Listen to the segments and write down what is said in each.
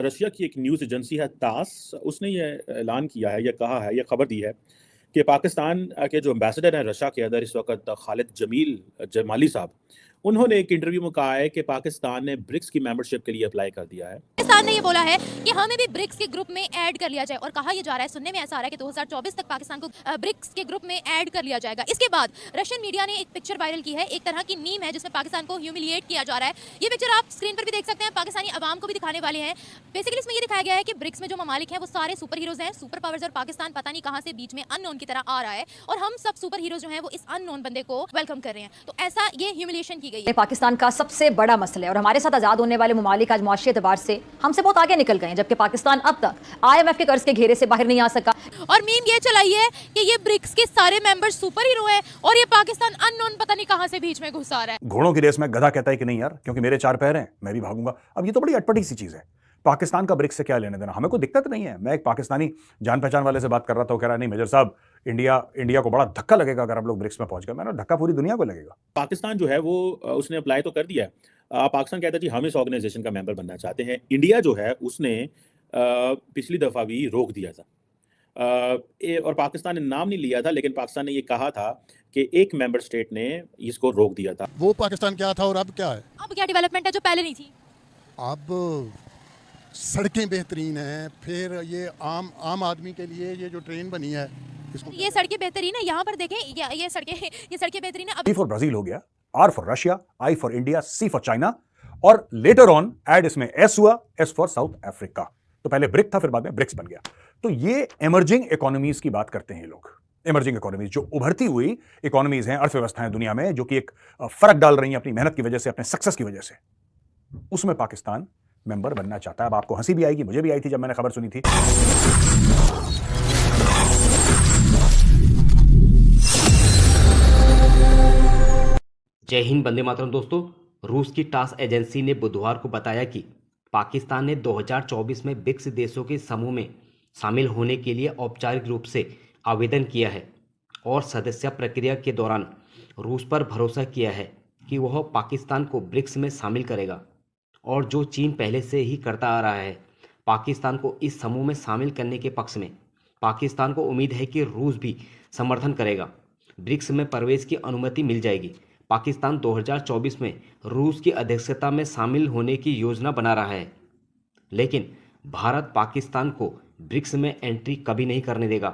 Russia की एक news agency है तास, उसने ये ऐलान किया है, ये कहा है, ये खबर दी है कि पाकिस्तान के जो एम्बेसडर हैं रशिया के अंदर इस वक़्त खालिद जमाली साहब, उन्होंने एक इंटरव्यू में कहा है कि पाकिस्तान ने ब्रिक्स की मेंबरशिप के लिए अप्लाई कर दिया है। पाकिस्तान ने ये बोला है कि हमें भी ब्रिक्स के ग्रुप में ऐड कर लिया जाए और कहा यह जा रहा है, सुनने में ऐसा आ रहा है कि 2024 तक पाकिस्तान को ब्रिक्स के ग्रुप में ऐड कर लिया जाएगा। इसके बाद रशियन मीडिया ने एक पिक्चर वायरल की है, एक तरह की मीम है जिसमें पाकिस्तान को ह्यूमिलिएट किया जा रहा है। ये पिक्चर आप स्क्रीन पर भी देख सकते हैं, पाकिस्तानी अवाम को भी दिखाने वाले हैं। बेसिकली इसमें ये दिखाया गया है कि ब्रिक्स में जो ममालिक हैं वो सारे सुपर हीरोज हैं, सुपर पावर्स, और पाकिस्तान पता नहीं कहां से बीच में अननोन की तरह आ रहा है और हम सब सुपर हीरोज जो हैं वो इस अननोन बंदे को वेलकम कर रहे हैं। तो ऐसा ये ह्यूमिलिएशन की गई है। पाकिस्तान का सबसे बड़ा मसला है और हमारे साथ आजाद होने वाले ममालिक आज मुआशी एतबार से हमसे बहुत आगे निकल गए हैं, जबकि पाकिस्तान अब तक IMF के कर्ज के घेरे से बाहर नहीं आ सका। और मीम ये चलाई है कि ये ब्रिक्स के सारे मेंबर्स सुपर हीरो हैं और ये पाकिस्तान अननोन पता नहीं कहां से बीच में घुस आ रहा है। घोड़ों की रेस में गधा कहता है कि नहीं यार, क्योंकि मेरे 4 पैर हैं, मैं भी भागूंगा। अब ये तो बड़ी अटपटी सी चीज है। पाकिस्तान का ब्रिक्स से क्या लेने देना, हमें कोई दिक्कत नहीं है। मैं एक पाकिस्तानी जान पहचान वाले से बात कर रहा था, वो कह रहा नहीं मेजर साहब, इंडिया को बड़ा धक्का लगेगा अगर हम लोग ब्रिक्स में पहुंच गए। मैंने धक्का पूरी दुनिया को लगेगा। पाकिस्तान जो है वो उसने अप्लाई तो कर दिया है। पाकिस्तान कहता है जी हम इस ऑर्गेनाइजेशन का मेंबर बनना चाहते हैं। इंडिया जो है उसने पिछली दफ़ा भी रोक दिया था, और पाकिस्तान ने नाम नहीं लिया था, लेकिन पाकिस्तान ने ये कहा था कि एक मेंबर स्टेट ने इसको रोक दिया था। वो पाकिस्तान क्या था और अब क्या है? अब क्या डेवलपमेंट है जो पहले नहीं थी? अब सड़कें बेहतरीन हैं, फिर ये आम आदमी के लिए ये जो ट्रेन बनी है इसको, ये सड़कें बेहतरीन है। यहाँ पर देखें, ये सड़कें बेहतरीन है। B फॉर ब्राजील हो गया, R for Russia, I for India, C for China, और लेटर ऑन ऐड इसमें S हुआ, S फॉर साउथ अफ्रीका। तो पहले ब्रिक था, फिर बाद में ब्रिक्स बन गया। तो ये इमर्जिंग इकोनॉमीज की बात करते हैं लोग। इमर्जिंग इकोनॉमीज जो उभरती हुई इकोनॉमीज हैं, अर्थव्यवस्थाएं दुनिया में, जो कि एक फर्क डाल रही हैं अपनी मेहनत की वजह से, अपने सक्सेस की वजह से, उसमें पाकिस्तान मेंबर बनना चाहता है। अब आपको हंसी भी आएगी, मुझे भी आई थी जब मैंने खबर सुनी थी। जय हिंद, वंदे मातरम। दोस्तों, रूस की टास एजेंसी ने बुधवार को बताया कि पाकिस्तान ने 2024 में ब्रिक्स देशों के समूह में शामिल होने के लिए औपचारिक रूप से आवेदन किया है और सदस्यता प्रक्रिया के दौरान रूस पर भरोसा किया है कि वह पाकिस्तान को ब्रिक्स में शामिल करेगा, और जो चीन पहले से ही करता आ रहा है, पाकिस्तान को इस समूह में शामिल करने के पक्ष में। पाकिस्तान को उम्मीद है कि रूस भी समर्थन करेगा। ब्रिक्स में प्रवेश की अनुमति मिल जाएगी। पाकिस्तान 2024 में रूस की अध्यक्षता में शामिल होने की योजना बना रहा है, लेकिन भारत पाकिस्तान को ब्रिक्स में एंट्री कभी नहीं करने देगा,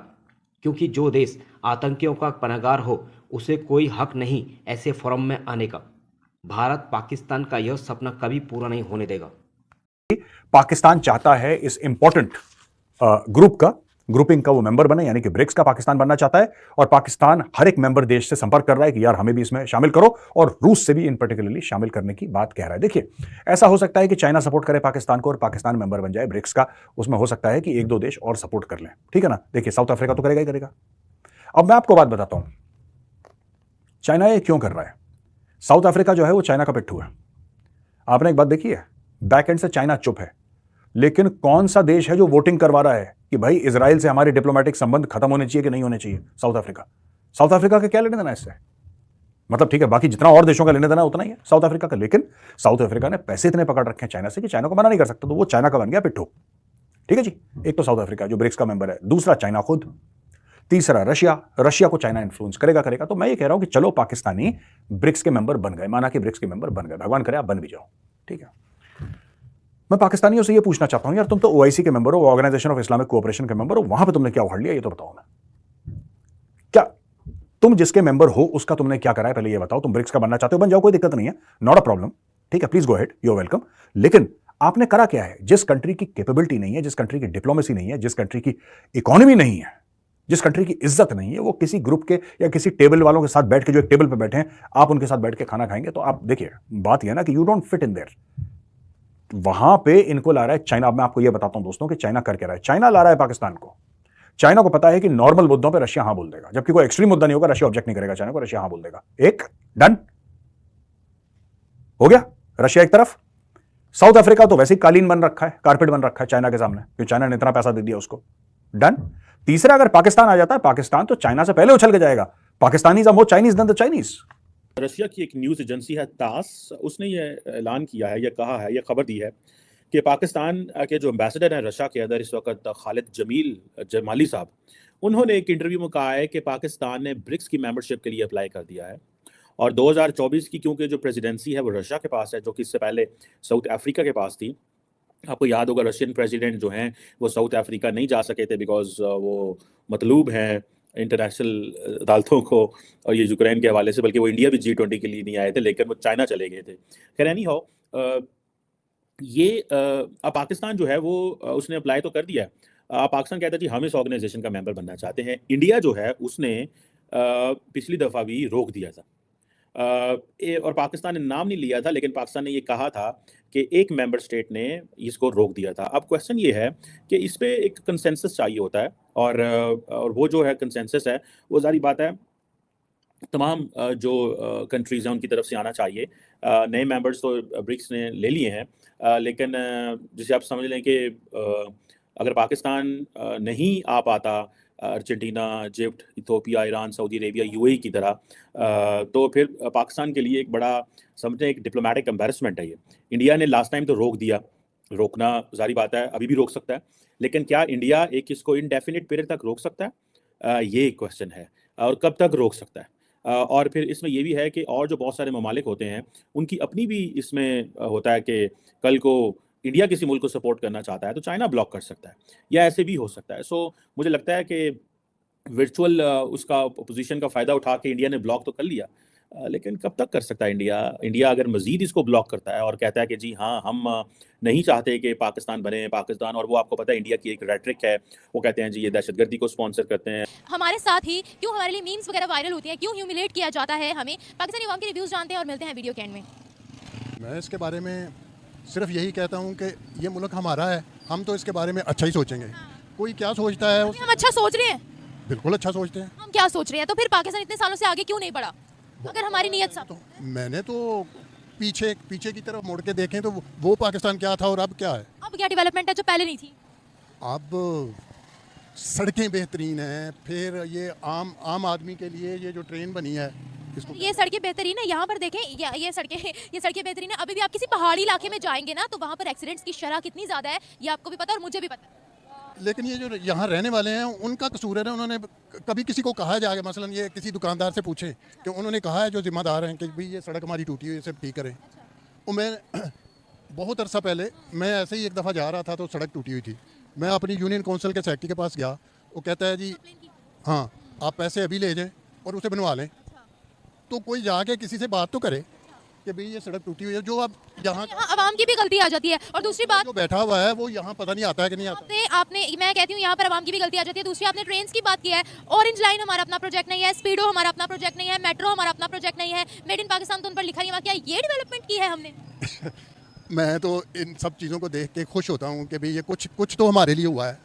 क्योंकि जो देश आतंकियों का पनाहगार हो उसे कोई हक नहीं ऐसे फोरम में आने का। भारत पाकिस्तान का यह सपना कभी पूरा नहीं होने देगा। पाकिस्तान चाहता है इस इंपॉर्टेंट ग्रुपिंग का वो मेंबर बने, यानी कि ब्रिक्स का पाकिस्तान बनना चाहता है। और पाकिस्तान हर एक मेंबर देश से संपर्क कर रहा है कि यार हमें भी इसमें शामिल करो, और रूस से भी इन पर्टिकुलरली शामिल करने की बात कह रहा है। देखिए, ऐसा हो सकता है कि चाइना सपोर्ट करे पाकिस्तान को और पाकिस्तान मेंबर बन जाए ब्रिक्स का। उसमें हो सकता है कि 1-2 देश और सपोर्ट कर लें, ठीक है ना। देखिए, साउथ अफ्रीका तो करेगा ही करेगा। अब मैं आपको बात बताता हूं, चाइना ये क्यों कर रहा है। साउथ अफ्रीका जो है वो चाइना का पिट्ठू है। आपने एक बात देखी है, बैक एंड से चाइना चुप है, लेकिन कौन सा देश है जो वोटिंग करवा रहा है कि भाई इजराइल से हमारे डिप्लोमेटिक संबंध खत्म होने चाहिए कि नहीं होने चाहिए? South Africa. साउथ अफ्रीका का क्या लेने देना इससे? मतलब ठीक है, बाकी जितना और देशों का लेने देना उतना ही है साउथ अफ्रीका का, लेकिन साउथ अफ्रीका ने पैसे इतने पकड़ रखे हैं चाइना से कि चाइना को मना नहीं कर सकता, तो वो चाइना का बन गया पिट्ठू। ठीक है जी। एक तो साउथ अफ्रीका जो ब्रिक्स का मेंबर है, दूसरा चाइना खुद, तीसरा रशिया को चाइना इन्फ्लुएंस करेगा। तो मैं ये कह रहा हूं कि चलो पाकिस्तानी ब्रिक्स के मेंबर बन गए, माना कि ब्रिक्स के मेंबर बन गए, भगवान करे आप बन भी जाओ, ठीक है। मैं पाकिस्तानियों से ये पूछना चाहता हूं, यार तुम तो OIC के मेंबर हो, ऑर्गेनाइजेशन ऑफ इस्लामिक कोऑपरेशन के मेंबर हो, वहां पे तुमने क्या उखाड़ लिया ये तो बताओ ना। क्या तुम जिसके मेंबर हो उसका तुमने क्या करा है, पहले ये बताओ। तुम ब्रिक्स का बनना चाहते हो, बन जाओ, कोई दिक्कत नहीं है, नॉट अ प्रॉब्लम, ठीक है, please go ahead, you are welcome. लेकिन आपने करा क्या है? जिस कंट्री की कैपेबिलिटी नहीं है, जिस कंट्री की डिप्लोमेसी नहीं है, जिस कंट्री की इकोनॉमी नहीं है, जिस कंट्री की इज्जत नहीं है, वो किसी ग्रुप के या किसी टेबल वालों के साथ बैठ के, जो एक टेबल पे बैठे हैं, आप उनके साथ बैठ के खाना खाएंगे। तो आप देखिए, बात यह ना कि you don't fit in their. वहां पे इनको ला रहा है चाइना। अब मैं आपको यह बताता हूं दोस्तों कि चाइना कर क्या रहा है। चाइना ला रहा है पाकिस्तान को। चाइना को पता है कि नॉर्मल मुद्दों पे रशिया हां बोल देगा, जबकि कोई एक्सट्रीम मुद्दा नहीं होगा, रशिया ऑब्जेक्ट नहीं करेगा चाइना को, रशिया हां बोल देगा। एक डन हो गया, रशिया एक तरफ। साउथ अफ्रीका तो वैसे ही कालीन बन रखा है, कारपेट बन रखा है चाइना के सामने, क्योंकि चाइना ने इतना पैसा दे दिया उसको। डन। तीसरा, अगर पाकिस्तान आ जाता है, पाकिस्तान तो चाइना से पहले उछल के जाएगा। Pakistanis are more Chinese than the Chinese. Russia की एक न्यूज़ एजेंसी है तास, उसने ये ऐलान किया है, ये कहा है, ये खबर दी है कि कि पाकिस्तान के जो एम्बेसडर हैं रशिया के अंदर इस वक्त खालिद जमील जमाली साहब, उन्होंने एक इंटरव्यू में कहा है कि पाकिस्तान ने ब्रिक्स की मेंबरशिप के लिए अप्लाई कर दिया है और 2024 की क्योंकि जो प्रेसिडेंसी है वो रशिया के पास है, जो कि इससे पहले साउथ अफ्रीका के पास थी। आपको याद होगा रशियन प्रेसिडेंट जो हैं वो साउथ अफ्रीका नहीं जा सके थे बिकॉज वो मतलूब हैं इंटरनेशनल अदालतों को, और ये यूक्रेन के हवाले से, बल्कि वो इंडिया भी G20 के लिए नहीं आए थे, लेकिन वो चाइना चले गए थे। खैर एनी हाउ, अब पाकिस्तान जो है वो उसने अप्लाई तो कर दिया है। पाकिस्तान कहता है जी हम इस ऑर्गेनाइजेशन का मेंबर बनना चाहते हैं। इंडिया जो है उसने पिछली दफ़ा भी रोक दिया था, और पाकिस्तान ने नाम नहीं लिया था, लेकिन पाकिस्तान ने ये कहा था कि एक मेंबर स्टेट ने इसको रोक दिया था। अब क्वेश्चन ये है कि इस पे एक कंसेंसस चाहिए होता है, और वो जो है कंसेंसस है वो ज़ाहिर बात है तमाम जो कंट्रीज़ हैं उनकी तरफ से आना चाहिए। नए मेंबर्स तो ब्रिक्स ने ले लिए हैं, लेकिन जैसे आप समझ लें कि अगर पाकिस्तान नहीं आ पाता Argentina, Egypt, Ethiopia, Iran, Saudi Arabia, UAE की तरह, तो फिर पाकिस्तान के लिए एक बड़ा समझें एक डिप्लोमेटिक एम्बैरेसमेंट है ये। इंडिया ने लास्ट टाइम तो रोक दिया, रोकना ज़ाहिर बात है अभी भी रोक सकता है, लेकिन क्या इंडिया एक इसको इंडेफिनिट पीरियड तक रोक सकता है? ये क्वेश्चन है, और कब तक रोक सकता है? और फिर इसमें ये भी है कि और जो बहुत सारे ममालिक होते हैं उनकी अपनी भी इसमें होता है कि कल को इंडिया किसी मुल्क को सपोर्ट करना चाहता है तो चाइना ब्लॉक कर सकता है, या ऐसे भी हो सकता है। सो मुझे लगता है कि वर्चुअल उसका अपोजिशन का फ़ायदा उठा के इंडिया ने ब्लॉक तो कर लिया, लेकिन कब तक कर सकता है इंडिया? इंडिया अगर मज़ीद इसको ब्लॉक करता है और कहता है कि जी हाँ, हम नहीं चाहते कि पाकिस्तान बने पाकिस्तान, और वो आपको पता है इंडिया की एक रेटरिक है, वो कहते हैं जी ये दहशतगर्दी को स्पॉन्सर करते हैं। हमारे साथ ही क्यों हमारे लिए मीम्स वगैरह वायरल होती हैं, क्यों ह्यूमिलेट किया जाता है हमें? पाकिस्तानी अवाम के रिव्यूज़ जानते हैं और मिलते हैं वीडियो के एंड में। मैं इसके बारे में सिर्फ यही कहता हूँ कि ये मुल्क हमारा है, हम तो इसके बारे में अच्छा ही सोचेंगे। कोई क्या सोचता है हम अच्छा सोच रहे हैं, बिल्कुल अच्छा सोचते हैं। हम क्या सोच रहे हैं? तो फिर पाकिस्तान इतने सालों से आगे क्यों नहीं बढ़ा अगर हमारी नीयत साफ? तो मैंने तो पीछे की तरफ मुड़ के देखें तो वो पाकिस्तान क्या था और अब क्या है। अब क्या डेवलपमेंट है जो पहले नहीं थी? अब सड़कें बेहतरीन हैं, फिर ये आम आदमी के लिए ये जो ट्रेन बनी है इसको, ये सड़कें बेहतरीन है। यहाँ पर देखें ये सड़कें बेहतरीन है। अभी भी आप किसी पहाड़ी इलाके में जाएंगे ना तो वहाँ पर एक्सीडेंट्स की शरह कितनी ज़्यादा है, ये आपको भी पता और मुझे भी पता है। लेकिन ये जो यहाँ रहने वाले हैं उनका कसूर है ना। उन्होंने कभी किसी को कहा जाएगा, मसलन ये किसी दुकानदार से पूछे कि उन्होंने कहा है जो जिम्मेदार हैं कि भाई ये सड़क हमारी टूटी हुई है, इसे ठीक करें। और मैं बहुत अरसा पहले मैं ऐसे ही एक दफ़ा जा रहा था तो सड़क टूटी हुई थी। मैं अपनी यूनियन काउंसिल के सेक्रेटरी के पास गया, वो कहता है जी हाँ आप पैसे अभी ले जाएं और उसे बनवा लें। तो कोई जाके किसी से बात तो करे कि भाई ये सड़क टूटी हुई है। जो अब यहाँ आवाम की भी गलती आ जाती है। और दूसरी बात, जो बैठा हुआ है वो यहाँ पता नहीं आता है कि नहीं आता। आपने मैं कहती हूँ यहाँ पर आवाम की भी गलती आ जाती है। दूसरी आपने ट्रेन की बात की है, ऑरेंज लाइन हमारा अपना प्रोजेक्ट नहीं है, स्पीडो हमारा अपना प्रोजेक्ट नहीं है, मेट्रो हमारा अपना प्रोजेक्ट नहीं है, मेड इन पाकिस्तान तो उन पर लिखा नहीं हुआ। क्या ये डेवलपमेंट की है हमने? मैं तो इन सब चीज़ों को देख के खुश होता हूँ कि भाई ये कुछ तो हमारे लिए हुआ है।